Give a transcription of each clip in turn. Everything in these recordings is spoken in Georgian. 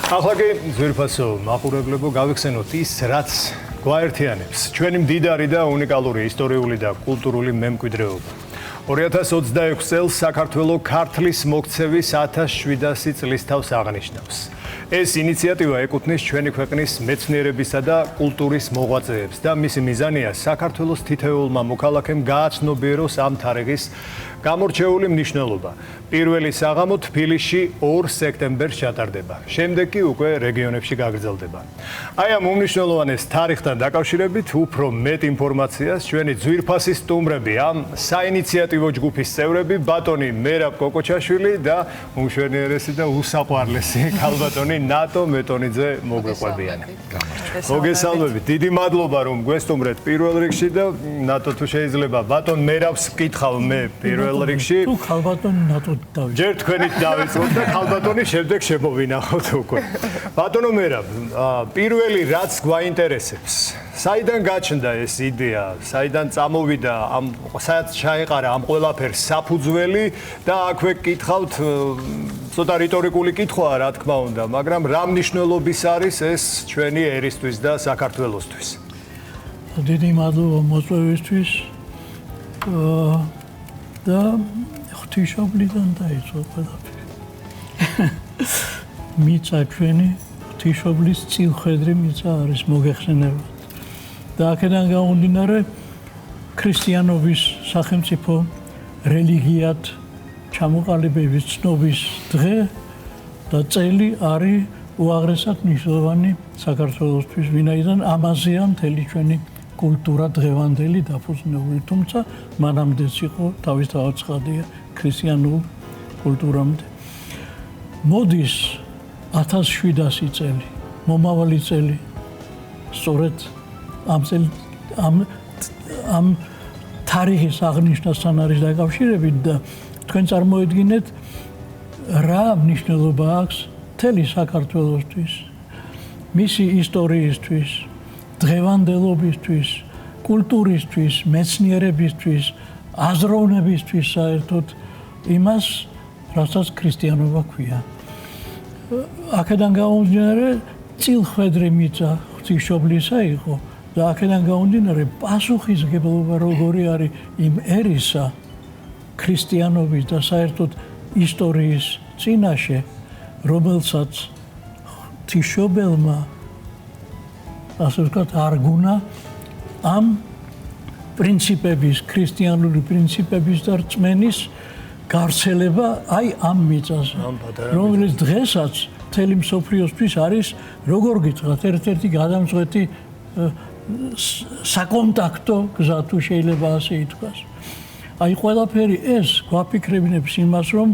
ახლა კი ძვირფასო მაყურებლებო გავიხსენოთ ის რაც გვაერთიანებს ჩვენი მდიდარი და უნიკალური ისტორიული და კულტურული მემკვიდრეობა 2026 წელს საქართველოს ქართლის მოქცევის 1700 წლის თავს აღნიშნავს ეს ინიციატივა ეკუთვნის ჩვენი ქვეყნის მეცნიერებისა და კულტურის მოღვაწეებს და მისი მიზანია საქართველოს თითოეულმა მოქალაქემ გააცნობიეროს ამ თარიღის გამორჩეული მნიშვნელობა. პირველი საღამო თბილისში 2 სექტემბერს ჩატარდება. შემდეგ კი უკვე რეგიონებში გაგრძელდება. აი ამ უმნიშვნელოვანეს თარიღთან დაკავშირებით უფრო მეტ ინფორმაციას ჩვენი ძვირფასი სტუმრები ამ საინიციატივო ჯგუფის წევრები ბატონი მერაბ კოკოჩაშვილი და უმშვენიერესი და უსაყვარლესი ქალბატონი ნატო მეტონიძე მოგვეყვებიან. მოგესალმებით. დიდი მადლობა რომ გვესტუმრეთ პირველ რიგში და ნატო თუ შეიძლება ბატონ მერაბს ვკითხავ მე პირველ რიგში. თუ ქალბატონი ნატო დავიწყოთ. ჯერ თქვენით დავიწყოთ და ქალბატონი შემდეგ შემოვინახოთ უკვე. ბატონო მერაბ, პირველი რაც გვაინტერესებს, საიდან გაჩნდა ეს იდეა, საიდან წამოვიდა ამ სადაც ჩაეყარა ამ ყველაფერს საფუძველი და აქვე გკითხავთ ცოტა რიტორიკული კითხვაა რა თქმა უნდა, მაგრამ რა მნიშვნელობის არის ეს ჩვენი ერისთვის და საქართველოსთვის? დიდი მადლობა მოწვევისთვის. და ღვთისმშობლიდან დაიწყო ყველაფერი. მიწა ჩვენი ღვთისმშობლის წილხედრი მიწა არის მოგეხსენებათ. და აქედან გამომდინარე ქრისტიანობის სახელმწიფო რელიგიად ჩამოყალიბების ცნობის დღე და წელი არის უაღრესად მნიშვნელოვანი საქართველოსთვის, ვინაიდან ამაზეა მთელი ჩვენი კულტურა დღევანდელი დაფუძნებული, თუმცა მანამდეც იყო თავისთავად ცხადია ქრისტიანულ კულტურამდე. მოდის 1700 წელი, მომავალი წელი, სწორედ ამ თარიღის აღნიშვნასთან არის დაკავშირებით და თქვენ წარმოედგინეთ რა მნიშვნელობა აქვს მთელი საქართველოსთვის, მისი ისტორიისთვის, დღევანდელობისთვის, კულტურისთვის, მეცნიერებისთვის, აზროვნებისთვის საერთოდ იმას, რასაც ქრისტიანობა ქვია. აქედან გამომდინარე წილხედრი მიწა ღვთისმშობლისა იყო და აქედან გამომდინარე პასუხისმგებლობა როგორი არის იმ ერისა ქრისტიანობის და საერთოდ ისტორიის წინაშე, რომელსაც ღვთისმშობელმა ასე ვთქვათ, არ გუნა ამ პრინციპების, ქრისტიანული პრინციპების და რწმენის გავრცელება აი ამ მიწაზე, რომელიც დღესაც მთელი მსოფლიოსთვის არის, როგორ გითხრათ, ერთ-ერთი გადამწყვეტი საკონტაქტო გზა, თუ შეიძლება ასე ითქვას. აი ყველაფერი ეს გვაფიქრებინებს იმას, რომ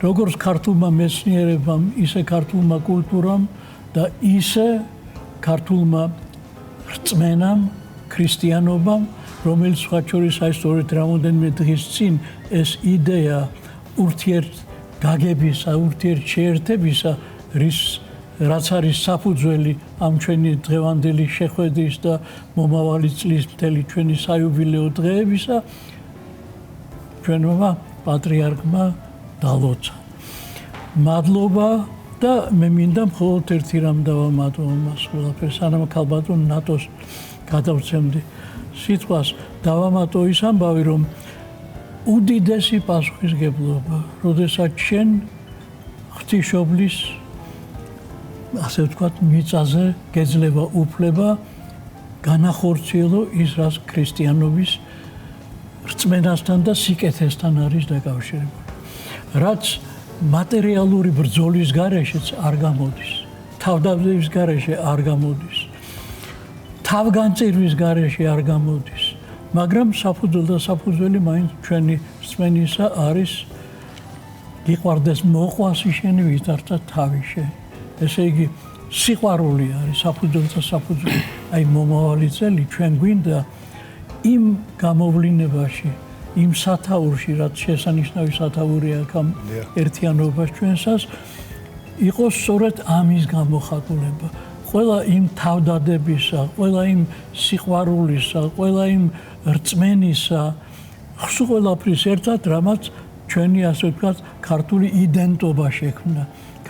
როგორც ქართულმა მეცნიერებამ, ისე ქართულმა კულტურამ და ისე ქართულმა რწმენამ, ქრისტიანობამ, რომელიც სხვათა შორის აი სწორედ რამოდენიმე დღის წინ ეს იდეა ურთიერთგაგებისა, ურთიერთშეერთებისა, რაც არის საფუძველი ამ ჩვენი დღევანდელი შეხვედრის და მომავალი წლის მთელი ჩვენი საიუბილეო დღეებისა, ჩვენმა პატრიარქმა დალოცა. მადლობა და მე მინდა მხოლოდ ერთი რამ დავამატო მას ყველაფერს, სანამ ქალბატონ ნატოს გადავცემდი სიტყვას, დავამატო ის ამბავი, რომ უდიდესი პასუხისმგებლობა, როდესაც შენ ღვთისმშობლის ასე ვთქვათ, მიწაზე გეძლება უფლება განახორციელო ის, რაც ქრისტიანობის რწმენასთან და სიკეთესთან არის დაკავშირებული. რაც მატერიალური ბრძოლის გარეშეც არ გამოდის, თავდადების გარეშე არ გამოდის, თავგანწირვის გარეშე არ გამოდის, მაგრამ საფუძველი და საფუძველი მაინც ჩვენი რწმენისა არის გიყვარდეს მოყვასი შენი ვითარცა თავი შენი. ესე იგი სიყვარული არის საფუძველი და საფუძველი. აი მომავალი წელი ჩვენ გვინდა იმ გამოვლინებაში, იმ სათაურში, რაც შესანიშნავი სათაურია აქ ამ ერთიანობას ჩვენსას, იყოს სწორედ ამის გამოხატულება. ყველა იმ თავდადებისა, ყველა იმ სიყვარულისა, ყველა იმ რწმენისა, ყველაფრის ერთად, რამაც ჩვენი ასე ვთქვათ, ქართული იდენტობა შექმნა.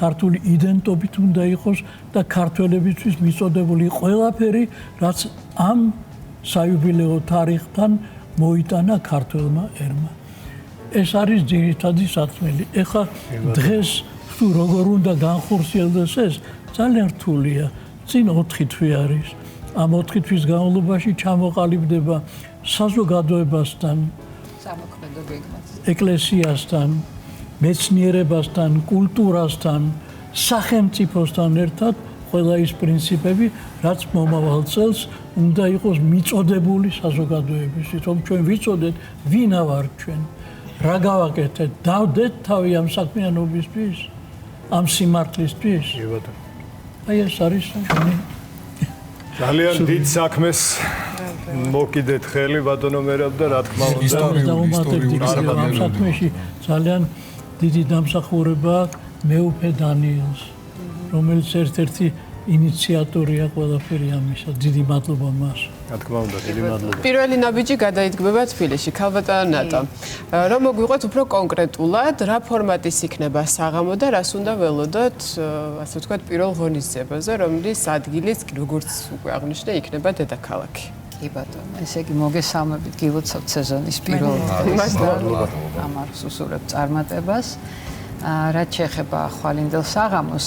ქართული იდენტობით უნდა იყოს და ქართველებისთვის მიწოდებული ყველაფერი, რაც ამ საიუბილეო თარიღთან მოიტანა ქართველმა ერმა. ეს არის ძირითადი სათქმელი. ეხლა დღეს თუ როგორ უნდა განხორციელდეს ეს, ძალიან რთულია. წინ 4 თვე არის. ამ 4 თვის განმავლობაში ჩამოყალიბდება საზოგადოებასთან, სამოქმედო გეგმას, ეკლესიასთან, მეცნიერებასთან, კულტურასთან, სახელმწიფოსთან ერთად ყველა ის პრინციპები, რაც მომავალ წელს უნდა იყოს მიწოდებული საზოგადოებისთვის, რომ ჩვენ ვიცოდეთ, ვინა ვართ ჩვენ, რა გავაკეთეთ, დავდეთ თავი ამ საქმიანობისთვის, ამ სიმართლისთვის. აი ეს არის ჩვენი ძალიან დიდ საქმეს მოკიდეთ ხელი ბატონო მერაბ და რა თქმა უნდა ამ საქმეში ძალიან დიდი დამსახურება მეუფე დანიელს, რომელიც ერთ-ერთი ინიციატორია ყველაფერი ამისა. დიდი მადლობა მას. რა თქმა უნდა, დიდი მადლობა. პირველი ნაბიჯი გადაიდგმება თბილისში, ქალბატონო ნატო. რომ მოგვიყვეთ უფრო კონკრეტულად, რა ფორმატის იქნება საღამო და რას უნდა ველოდოთ, ასე ვთქვათ, პირველ ღონისძიებაზე, რომლის ადგილიც, როგორც უკვე აღნიშნე, იქნება დედაქალაქი. კი ბატონო, ესე იგი მოგესალმებით გილოცავთ სეზონის პირველ ამარს უსურვებთ წარმატებას. რაც შეეხება ხვალინდელ საღამოს,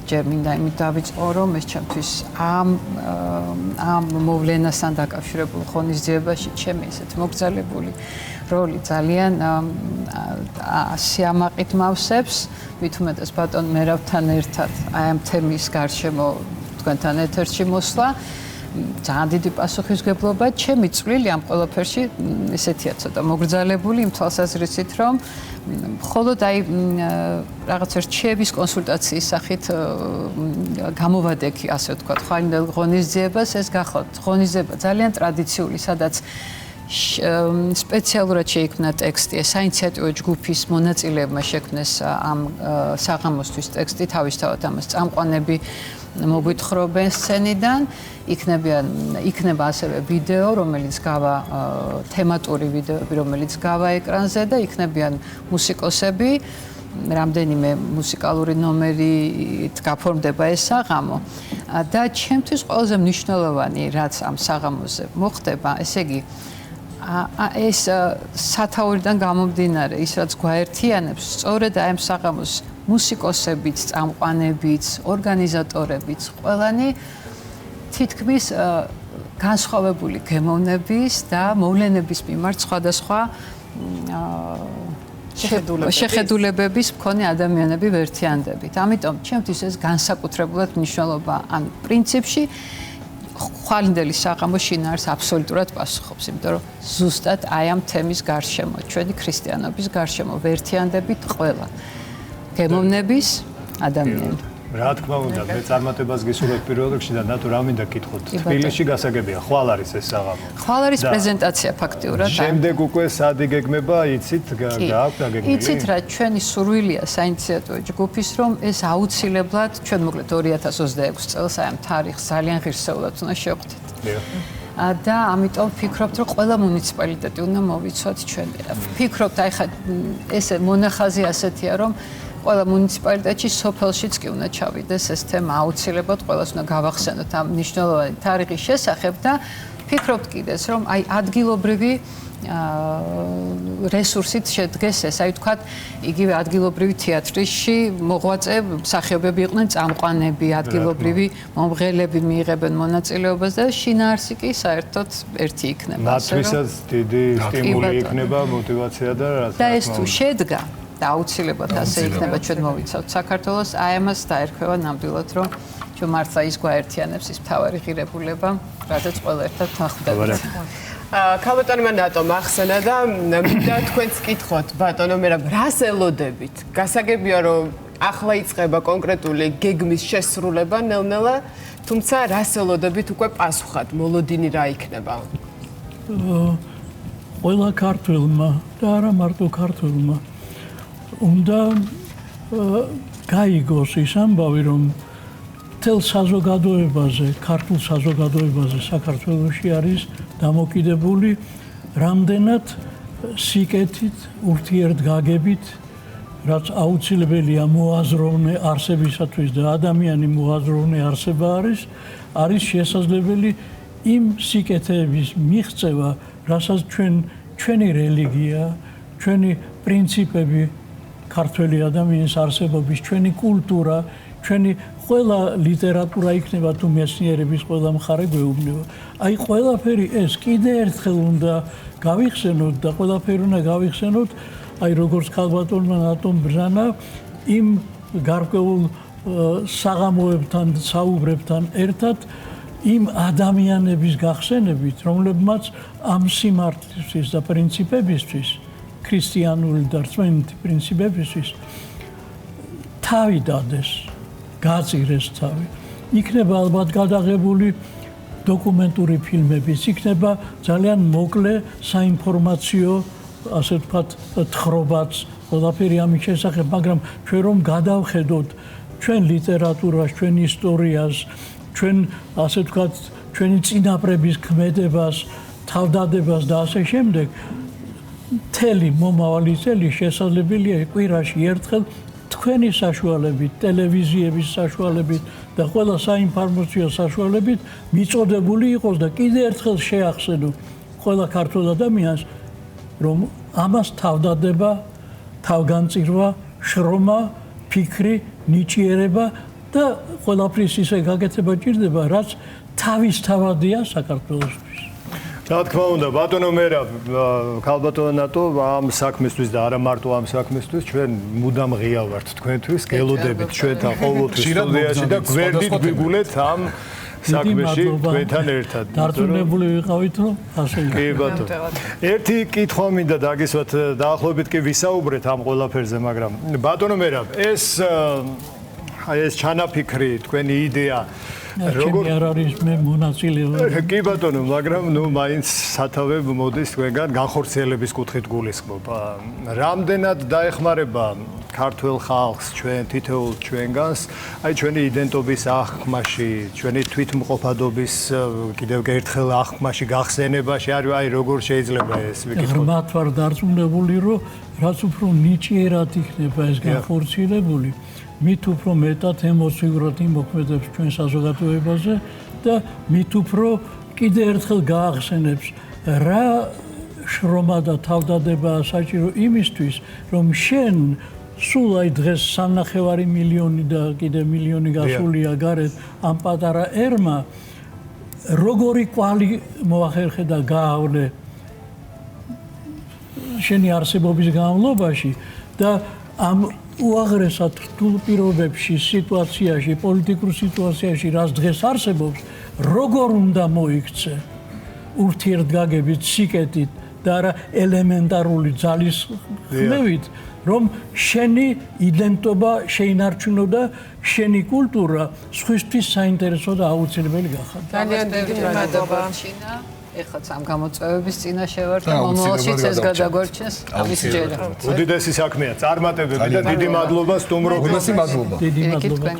ჯერ მინდა იმით დავიწყო, რომ ეს ჩემთვის ამ მოვლენასთან დაკავშირებულ ღონისძიებაში ჩემი ესეთ მოგზალებული როლი ძალიან სიამაყით მავსებს, მით უმეტეს ბატონ მერავთან ერთად აი ამ თემის გარშემო თქვენთან ეთერში მოსვლა. ძალიან დიდი პასუხისმგებლობა, ჩემი წვლილი ამ ყველაფერში ესეთია ცოტა მოგრძალებული იმ თვალსაზრისით, რომ მხოლოდ აი რაღაც რჩევის კონსულტაციის სახით გამოვადექი, ასე ვთქვათ, ხვალინდელ ღონისძიებას, ეს გახლავთ ღონისძიება ძალიან ტრადიციული, სადაც სპეციალურად შეიქმნა ტექსტი, საინიციატივო ჯგუფის მონაწილეებმა შექმნეს ამ საღამოსთვის ტექსტი, თავისთავად ამას წამყვანები მოგვითხრობენ სცენიდან, იქნება ასევე ვიდეო, რომელიც გავა თემატური ვიდეოები, რომელიც გავა ეკრანზე და იქნებიან მუსიკოსები, რამდენიმე მუსიკალური ნომერით გაფორმდება ეს საღამო. და ჩემთვის ყველაზე მნიშვნელოვანი, რაც ამ საღამოზე მოხდება, ესე იგი ეს სათაურიდან გამომდინარე, ის რაც გვაერთიანებს, სწორედ აი ამ საღამოს მუსიკოსებიც, წამყვანებიც, ორგანიზატორებიც, ყველანი თითქმის განსხვავებული გემოვნების და მოვლენების მიმართ სხვადასხვა შეხედულებების მქონე ადამიანები ვერთიანდებით. ამიტომ ჩემთვის ეს განსაკუთრებულად მნიშვნელობა ამ პრინციპში ხვალინდელი საღამო შინაარს აბსოლუტურად პასუხობს, იმიტომ რომ ზუსტად აი ამ თემის გარშემო, ჩვენი ქრისტიანობის გარშემო ვერთიანდებით ყველა გემოვნების ადამიანები. რა თქმა უნდა, მე წარმატებას გისურვებ პირველ რიგში და ნატო რა მინდა გითხოთ. თბილისში გასაგებია, ხვალ არის ეს საღამო. ხვალ არის პრეზენტაცია ფაქტიურად. შემდეგ უკვე სად იგეგმება, იცით, გააქვთ დაგეგმილი? იცით რა, ჩვენი სურვილია საინიციატივო ჯგუფის, რომ ეს აუცილებლად ჩვენ მოკლედ 2026 წელს აი ამ თარიღს ძალიან ღირსეულად უნდა შევხვდეთ. და ამიტომ ვფიქრობთ, რომ ყველა მუნიციპალიტეტი უნდა მოვიცვათ ჩვენ. ვფიქრობთ, აი ხა ეს მონახაზი ასეთია, რომ ყველა მუნიციპალიტეტში სოფელშიც კი უნდა ჩავიდეს ეს თემა აუცილებლად ყველას უნდა გავახსენოთ ამ მნიშვნელოვანი თარიღის შესახებ და ვფიქრობთ კიდეც, რომ აი ადგილობრივი რესურსით შედგეს ეს, აი ვთქვათ, იგივე ადგილობრივი თეატრში მოღვაწე მსახიობები იყვნენ წამყვანები, ადგილობრივი მომღერლები მიიღებენ მონაწილეობას და შინაარსი კი საერთოდ ერთი იქნება. მათთვისაც დიდი სტიმული იქნება, мотиваცია და რა თქმა უნდა. და ეს თუ შედგა და აუცილებლად ასე იქნება, ჩვენ მოვიცავთ საქართველოს, აი ამას დაერქვევა ნამდვილად, რომ ჩვენ მართლა ის გვაერთიანებს ის მთავარი ღირებულება, რადგან ყველა ერთად თანხმდებით. ქალბატონმა ნატო მახსენა და მინდა თქვენც კითხოთ, ბატონო მერაბ, რას ელოდებით? გასაგებია, რომ ახლა იწყება კონკრეტული გეგმის შესრულება ნელ-ნელა, თუმცა რას ელოდებით უკვე პასუხად, მოლოდინი რა იქნება? ყველა ქართველმა და არა მარტო ქართველმა უნდა გაიგოს ის ამბავი, რომ მთელ საზოგადოებაზე, ქართულ საზოგადოებაზე საქართველოში არის დამოკიდებული რამდენად სიკეთით, ურთიერთგაგებით, რაც აუცილებელია მოაზროვნე არსებისათვის და ადამიანი მოაზროვნე არსება არის შესაძლებელი იმ სიკეთეების მიღწევა, რასაც ჩვენი რელიგია, ჩვენი პრინციპები, ქართველი ადამიანის არსებობის, ჩვენი კულტურა, ჩვენი ყველა ლიტერატურა იქნება თუ მეცნიერების ყველა მხარე გვეუბნება. აი ყველაფერი ეს კიდე ერთხელ უნდა გავიხსენოთ და ყველაფერი უნდა გავიხსენოთ, აი როგორც ქალბატონმა ნატომ ბრძანა იმ გარკვეულ საღამოებთან, საუბრებთან ერთად იმ ადამიანების გახსენებით, რომლებმაც ამ სიმართლისთვის და პრინციპებისთვის, ქრისტიანული და რწმენითი პრინციპებისთვის თავი დადეს, გაწირეს თავი. იქნება ალბათ გადაღებული დოკუმენტური ფილმებიც, იქნება ძალიან მოკლე საინფორმაციო, ასე ვთქვათ, თხრობაც, ყველაფერი ამის შესახებ, მაგრამ ჩვენ რომ გადავხედოთ ჩვენ ლიტერატურას, ჩვენ ისტორიას, ჩვენ ასე ვთქვათ, ჩვენი წინაპრების ქმედებას, თავდადებას და ასე შემდეგ, მთელი მომავალი წელი შესაძლებელია კვირაში ერთხელ თქვენი საშუალებით, ტელევიზიების საშუალებით და ყველა საინფორმაციო საშუალებით მიწოდებული იყოს და კიდე ერთხელ შეახსენო ყველა ქართულ ადამიანს, რომ ამას თავდადება, თავგანწირვა, შრომა, ფიქრი, ნიჭიერება და ყველაფრის ისე გაკეთება ჭირდება, რაც თავისთავადია საქართველოსთვის. რა თქმა უნდა, ბატონო მერაბ, ქალბატონო ნატო, ამ საქმისთვის და არა მარტო ამ საქმისთვის, ჩვენ მუდამ ღია ვართ თქვენთვის, გელოდებით ჩვენთან ყოველთვის სტუდიაში და გვერდით გვიგულეთ ამ საქმეში თქვენთან ერთად. დარწმუნებული ვიყავით, რომ ასე იქნება. კი ბატონო. ერთი კითხვა მინდა დაგისვათ, დაახლოებით კი ვისაუბრეთ ამ ყველაფერზე, მაგრამ ბატონო მერაბ, ეს ჩანაფიქრი, თქვენი იდეა როგორ არ არის მე მონაწილე ვარ. კი ბატონო, მაგრამ მაინც სათავე მოდის თქვენგან განხორციელების კუთხით გულისხმობ. რამდენად დაეხმარება ქართულ ხალხს ჩვენ თითოეულ ჩვენგანს, აი ჩვენი იდენტობის აღქმაში, ჩვენი თვითმყოფადობის კიდევ ერთხელ აღქმაში, გახსენებაში, აი როგორ შეიძლება ეს ვიკითხოთ. ღრმად ვარ დარწმუნებული, რომ რაც უფრო ნიჭიერად იქნება ეს განხორციელებული, მით უფრო მეტად ემოციურად იმოქმედებს ჩვენ საზოგადოებაზე და მით უფრო კიდე ერთხელ გაახსენებს რა შრომა და თავდადებაა საჭირო იმისთვის, რომ შენ სულ აი დღეს 3.5 მილიონი და კიდე მილიონი გასულია გარეთ ამ პატარა ერმა როგორი კვალი მოახერხე და გაავლე შენი არსებობის განმავლობაში და ამ უაღრესად რთულ პირობებში, სიტუაციაში, პოლიტიკურ სიტუაციაში, რაც დღეს არსებობს, როგორ უნდა მოიქცე ურთიერთგაგებით, სიკეთით და არა ელემენტარული ძალისხმევით, რომ შენი იდენტობა შეინარჩუნო და შენი კულტურა სხვისთვის საინტერესო და აუცილებელი გახადო. ძალიან დიდი მადლობა. ეხლა ამ გამოწვევების წინაშე ვარ და მომავალშიც ეს გადაგვარჩენს ამის ჯერა. უდიდესი საქმეა, წარმატებები და დიდი მადლობა სტუმრობისთვის. დიდი მადლობა. დიდი მადლობა.